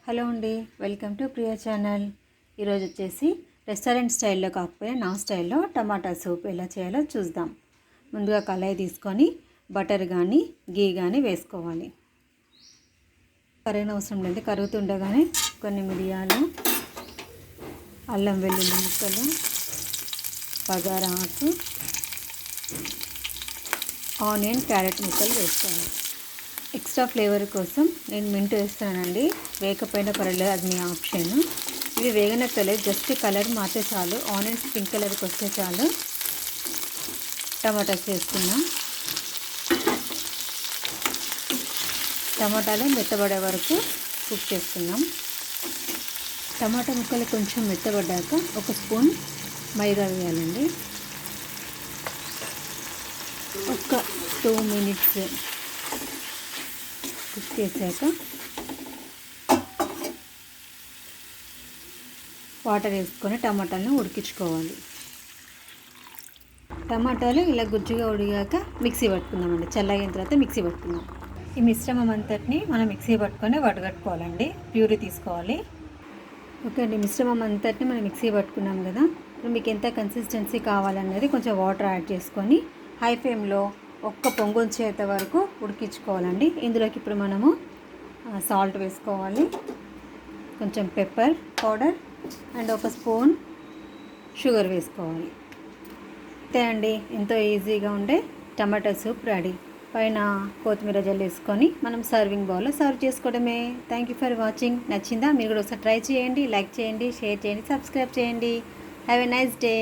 Hello అండి, welcome to Priya channel. ఈరోజు వచ్చేసి రెస్టారెంట్ స్టైల్లో కాకపోయినా నా స్టైల్లో టమాటా సూప్ ఎలా చేయాలో చూద్దాం. ముందుగా కళాయి తీసుకొని బటర్ కానీ గీ కానీ వేసుకోవాలి. కరిగిన అవసరం లేదు, కరుగుతుండగానే కొన్ని మిరియాలు, అల్లం వెల్లుల్లి ముక్కలు, బగారా ఆకు, ఆనియన్ క్యారెట్ ముక్కలు వేసుకోవాలి. ఎక్స్ట్రా ఫ్లేవర్ కోసం నేను మింట్ వేస్తానండి, వేయకపోయినా పర్లేదు, అది మీ ఆప్షన్. ఇవి వేగనక్కర్లేదు, జస్ట్ కలర్ మారితే చాలు. ఆనియన్స్ పింక్ కలర్కి వస్తే చాలు. టమాటాస్ వేసుకున్నాం. టమాటాలు మెత్తబడే వరకు కుక్ చేసుకున్నాం. టమాటా ముక్కలు కొంచెం మెత్తబడ్డాక ఒక స్పూన్ మైదా వేయాలండి. ఒక 2 మినిట్స్ కుక్ చేశాక వాటర్ వేసుకొని టమాటాలను ఉడికించుకోవాలి. టమాటాలు ఇలా గుజ్జుగా ఉడిగాక మిక్సీ పట్టుకుందామండి. చల్లగిన తర్వాత మిక్సీ పట్టుకుందాం. ఈ మిశ్రమం అంతటిని మనం మిక్సీ పట్టుకొని వడగట్టుకోవాలండి, ప్యూరీ తీసుకోవాలి. ఓకే అండి, మిశ్రమం అంతటిని మనం మిక్సీ పట్టుకున్నాం కదా. ఇప్పుడు మీకు ఎంత కన్సిస్టెన్సీ కావాలనేది కొంచెం వాటర్ యాడ్ చేసుకొని హై ఫ్లేమ్లో ఒక్క పొంగు వచ్చేంత వరకు ఉడికించుకోవాలండి. ఇందులోకి ఇప్పుడు మనము సాల్ట్ వేసుకోవాలి, కొంచెం పెప్పర్ పౌడర్ అండ్ ఒక స్పూన్ షుగర్ వేసుకోవాలి. అంతే అండి, ఎంతో ఈజీగా ఉండే టమాటా సూప్ రెడీ. పైన కొత్తిమీర జల్లేసుకొని మనం సర్వింగ్ బౌల్లో సర్వ్ చేసుకోవడమే. Thank you for watching. నచ్చిందా? మీరు కూడా ఒకసారి ట్రై చేయండి, లైక్ చేయండి, షేర్ చేయండి, సబ్స్క్రైబ్ చేయండి. Have a nice day.